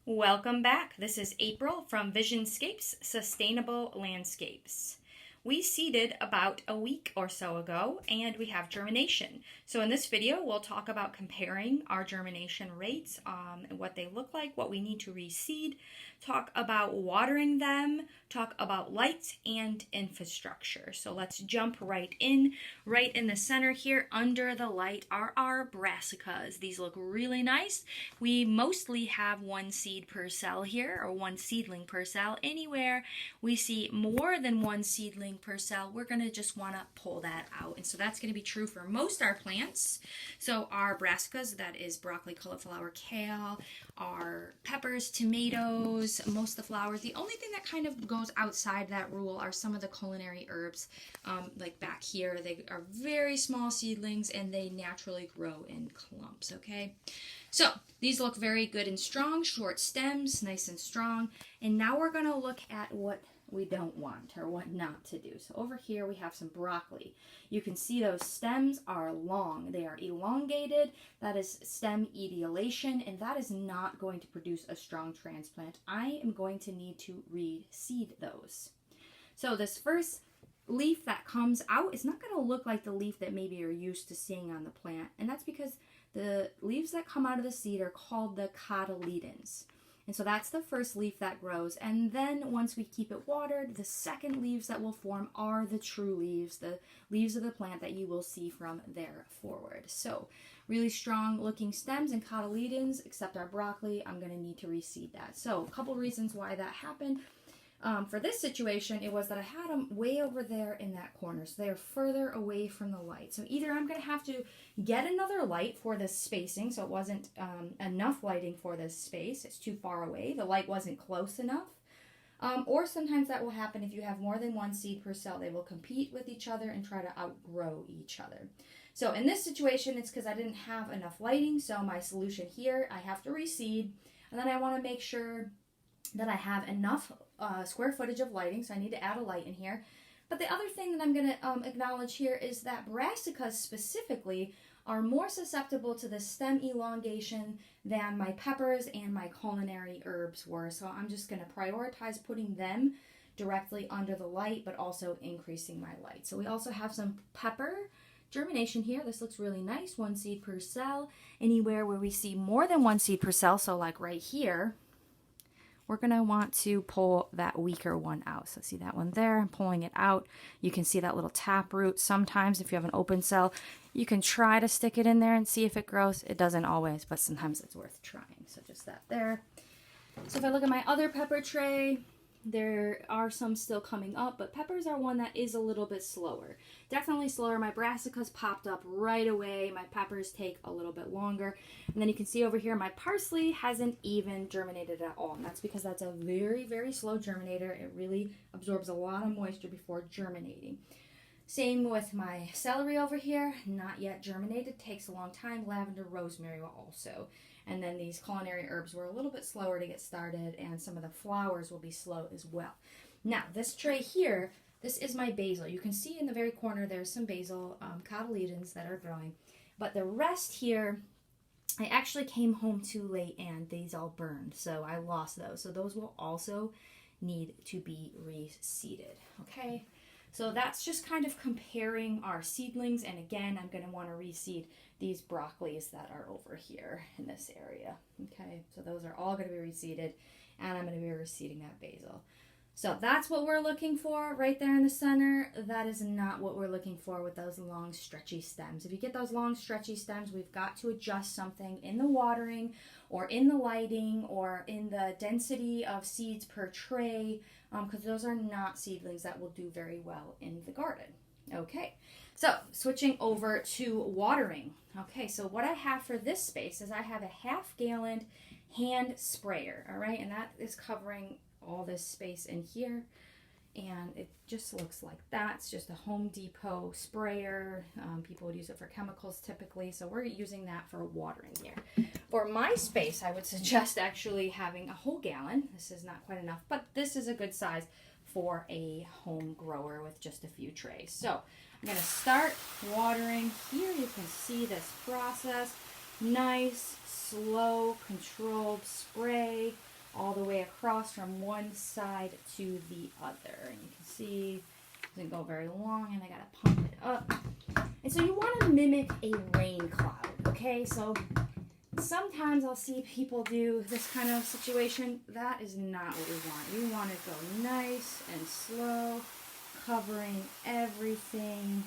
Welcome back. This is April from Visionscapes Sustainable Landscapes. We seeded about a week or so ago and we have germination. So in this video we'll talk about comparing our germination rates, and what they look like, what we need to reseed, talk about watering them, talk about light and infrastructure. So let's jump right in. Right in the center here under the light are our brassicas. These look really nice. We mostly have one seed per cell here, or one seedling per cell. Anywhere we see more than one seedling per cell, we're going to just want to pull that out. And so that's going to be true for most our plants. So our brassicas, that is broccoli, cauliflower, kale, our peppers, tomatoes, most of the flowers. The only thing that kind of goes outside that rule are some of the culinary herbs. Like back here, they are very small seedlings and they naturally grow in clumps, okay? So these look very good and strong, short stems, nice and strong. And now we're going to look at what we don't want, or what not to do. So over here we have some broccoli. You can see those stems are long. They are elongated. That is stem etiolation, and that is not going to produce a strong transplant. I am going to need to reseed those. So this first leaf that comes out is not going to look like the leaf that maybe you're used to seeing on the plant, and that's because the leaves that come out of the seed are called the cotyledons. And so that's the first leaf that grows. And then once we keep it watered, the second leaves that will form are the true leaves, the leaves of the plant that you will see from there forward. So really strong looking stems and cotyledons, except our broccoli, I'm going to need to reseed that. So a couple reasons why that happened. For this situation, it was that I had them way over there in that corner, so they are further away from the light. So either I'm going to have to get another light for this spacing, so it wasn't enough lighting for this space, it's too far away, the light wasn't close enough, or sometimes that will happen if you have more than one seed per cell. They will compete with each other and try to outgrow each other. So in this situation, it's because I didn't have enough lighting, so my solution here, I have to reseed, and then I want to make sure that I have enough square footage of lighting, so I need to add a light in here. But the other thing that I'm going to acknowledge here is that brassicas specifically are more susceptible to the stem elongation than my peppers and my culinary herbs were. So I'm just going to prioritize putting them directly under the light, but also increasing my light. So we also have some pepper germination here. This looks really nice, one seed per cell. Anywhere where we see more than one seed per cell, so like right here, we're going to want to pull that weaker one out. So see that one there, I'm pulling it out. You can see that little tap root. Sometimes if you have an open cell, you can try to stick it in there and see if it grows. It doesn't always, but sometimes it's worth trying. So just that there. So if I look at my other pepper tray, there are some still coming up, but peppers are one that is a little bit slower. Definitely slower. My brassicas popped up right away. My peppers take a little bit longer. And then you can see over here, my parsley hasn't even germinated at all. And that's because that's a very, very slow germinator. It really absorbs a lot of moisture before germinating. Same with my celery over here, not yet germinated, takes a long time. Lavender, rosemary will also. And then these culinary herbs were a little bit slower to get started, and some of the flowers will be slow as well. Now, this tray here, this is my basil. You can see in the very corner there's some basil cotyledons that are growing. But the rest here, I actually came home too late and these all burned, so I lost those. So those will also need to be reseeded, okay? So that's just kind of comparing our seedlings, and again, I'm going to want to reseed these broccolis that are over here in this area. Okay, so those are all going to be reseeded, and I'm going to be reseeding that basil. So that's what we're looking for right there in the center. That is not what we're looking for with those long stretchy stems. If you get those long stretchy stems, we've got to adjust something in the watering or in the lighting or in the density of seeds per tray, because those are not seedlings that will do very well in the garden. Okay, so switching over to watering. Okay, so what I have for this space is I have a half-gallon hand sprayer, all right, and that is covering all this space in here, and it just looks like that. It's just a Home Depot sprayer. People would use it for chemicals typically, so we're using that for watering here. For my space, I would suggest actually having a whole gallon. This is not quite enough, but this is a good size for a home grower with just a few trays. So I'm going to start watering. Here you can see this process. Nice, slow, controlled spray. the way across from one side to the other. And you can see it doesn't go very long, and I gotta pump it up. And so you want to mimic a rain cloud, okay? So sometimes I'll see people do this kind of situation. That is not what we want. We want to go nice and slow, covering everything.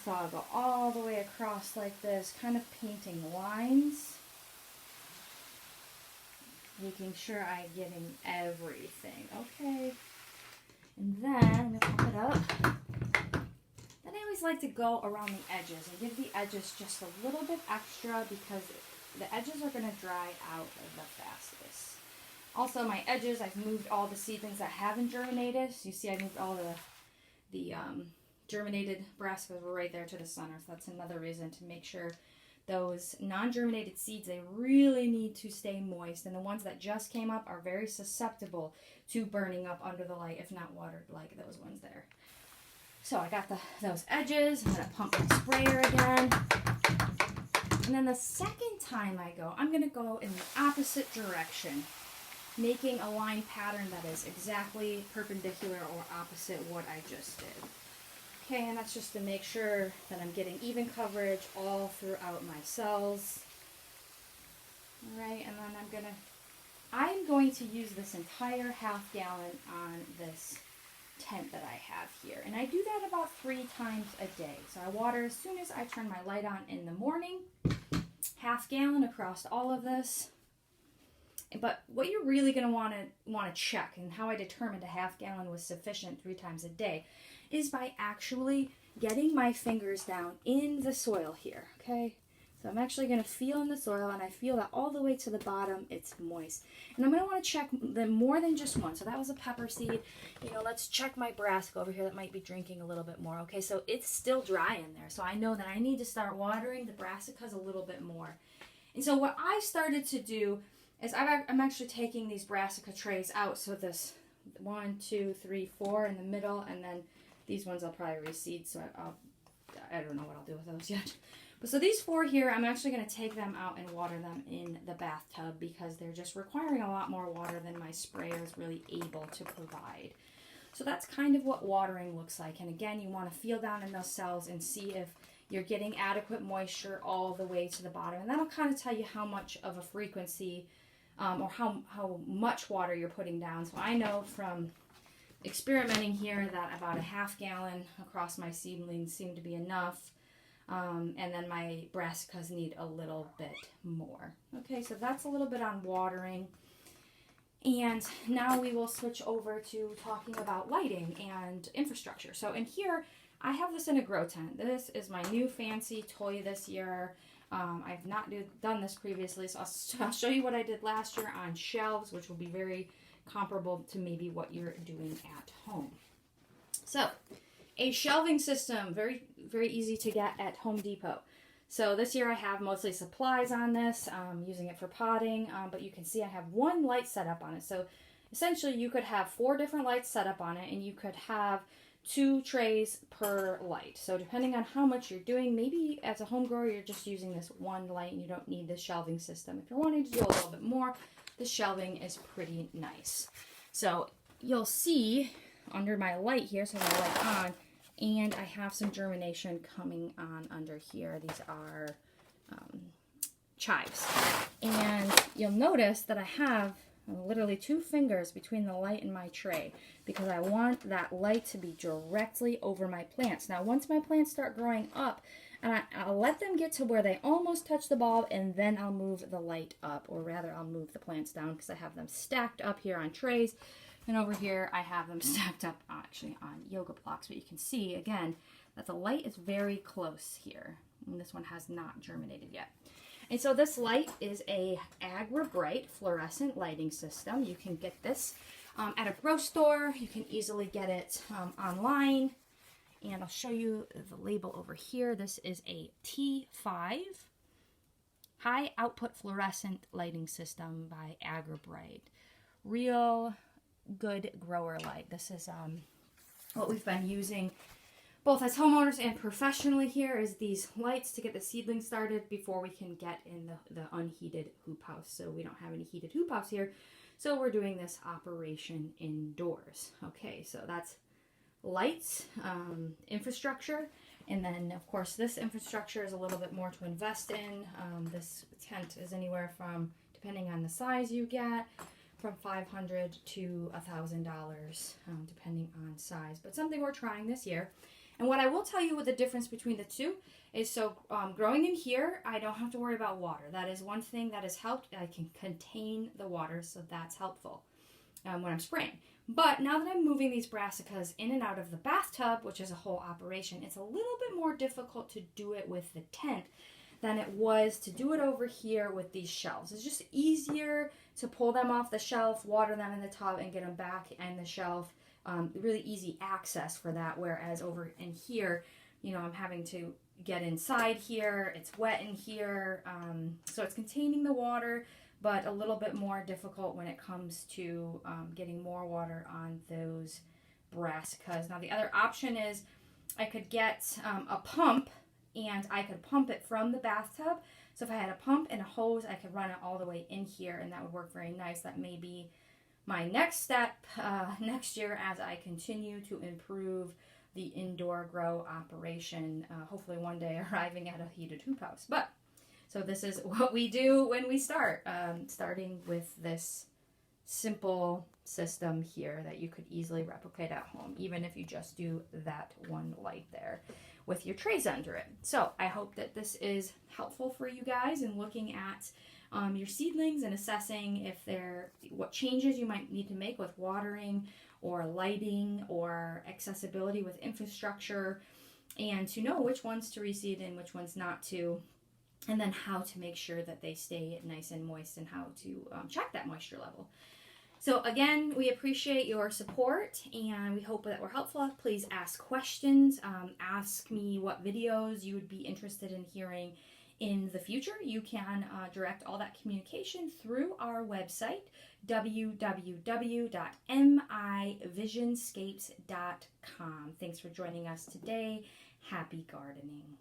So I'll go all the way across like this, kind of painting lines, making sure I'm getting everything, okay? And then I'm going to pump it up. Then I always like to go around the edges and give the edges just a little bit extra because the edges are going to dry out the fastest. Also, my edges, I've moved all the seedlings that haven't germinated. So you see I moved all the germinated brassicas right there to the center. So that's another reason to make sure those non-germinated seeds, they really need to stay moist. And the ones that just came up are very susceptible to burning up under the light if not watered like those ones there. So I got those edges. I'm going to pump my sprayer again. And then the second time I go, I'm going to go in the opposite direction, making a line pattern that is exactly perpendicular or opposite what I just did. Okay, and that's just to make sure that I'm getting even coverage all throughout my cells. All right, and then I'm going to use this entire ½ gallon on this tent that I have here. And I do that about 3 times a day. So I water as soon as I turn my light on in the morning, ½ gallon across all of this. But what you're really going to want to check, and how I determined a ½ gallon was sufficient 3 times a day, is by actually getting my fingers down in the soil here, okay? So I'm actually going to feel in the soil, and I feel that all the way to the bottom it's moist. And I'm going to want to check them more than just one. So that was a pepper seed. You know, let's check my brassica over here that might be drinking a little bit more. Okay, so it's still dry in there. So I know that I need to start watering the brassicas a little bit more. And so what I started to do is I'm actually taking these brassica trays out. So this 1, 2, 3, 4 in the middle, and then these ones I'll probably reseed. So I don't know what I'll do with those yet. But so these 4 here, I'm actually going to take them out and water them in the bathtub because they're just requiring a lot more water than my sprayer is really able to provide. So that's kind of what watering looks like. And again, you want to feel down in those cells and see if you're getting adequate moisture all the way to the bottom. And that'll kind of tell you how much of a frequency or how much water you're putting down. So I know from experimenting here that about a ½ gallon across my seedlings seem to be enough. And then my brassicas need a little bit more. Okay, so that's a little bit on watering. And now we will switch over to talking about lighting and infrastructure. So in here, I have this in a grow tent. This is my new fancy toy this year. I've not done this previously, so I'll show you what I did last year on shelves, which will be very comparable to maybe what you're doing at home. So, a shelving system, very, very easy to get at Home Depot. So this year I have mostly supplies on this, using it for potting, but you can see I have 1 light set up on it. So essentially you could have 4 different lights set up on it, and you could have 2 trays per light. So depending on how much you're doing, maybe as a home grower you're just using this 1 light and you don't need the shelving system. If you're wanting to do a little bit more, the shelving is pretty nice. So you'll see under my light here, so my light on, and I have some germination coming on under here. These are chives. And you'll notice that I have literally 2 fingers between the light and my tray because I want that light to be directly over my plants. Now, once my plants start growing up, and I'll let them get to where they almost touch the bulb, and then I'll move the light up, or rather I'll move the plants down because I have them stacked up here on trays. And over here, I have them stacked up actually on yoga blocks. But you can see, again, that the light is very close here. And this one has not germinated yet. And so this light is a Agri-Bright fluorescent lighting system. You can get this at a grow store. You can easily get it online. And I'll show you the label over here. This is a T5 high output fluorescent lighting system by Agri-Bright. Real good grower light. This is what we've been using both as homeowners and professionally here, is these lights to get the seedlings started before we can get in the unheated hoop house. So we don't have any heated hoop house here, so we're doing this operation indoors. Okay, so that's lights, infrastructure, and then of course this infrastructure is a little bit more to invest in. This tent is anywhere from, depending on the size you get, from $500 to $1,000, depending on size, but something we're trying this year. And what I will tell you with the difference between the two is, so growing in here, I don't have to worry about water. That is one thing that has helped. I can contain the water, so that's helpful when I'm spraying. But now that I'm moving these brassicas in and out of the bathtub, which is a whole operation, it's a little bit more difficult to do it with the tent than it was to do it over here with these shelves. It's just easier to pull them off the shelf, water them in the tub, and get them back in the shelf. Really easy access for that, whereas over in here, you know, I'm having to get inside here. It's wet in here, so it's containing the water, but a little bit more difficult when it comes to getting more water on those brassicas. Now the other option is I could get a pump, and I could pump it from the bathtub. So if I had a pump and a hose, I could run it all the way in here, and that would work very nice. That may be my next step next year as I continue to improve the indoor grow operation, hopefully one day arriving at a heated hoop house. But so this is what we do when we start, starting with this simple system here that you could easily replicate at home, even if you just do that one light there with your trays under it. So I hope that this is helpful for you guys in looking at your seedlings and assessing if what changes you might need to make with watering or lighting or accessibility with infrastructure, and to know which ones to reseed and which ones not to, and then how to make sure that they stay nice and moist, and how to check that moisture level. So again, we appreciate your support, and we hope that we're helpful. Please ask questions. Ask me what videos you would be interested in hearing in the future. You can direct all that communication through our website, www.mivisionscapes.com. Thanks for joining us today. Happy gardening.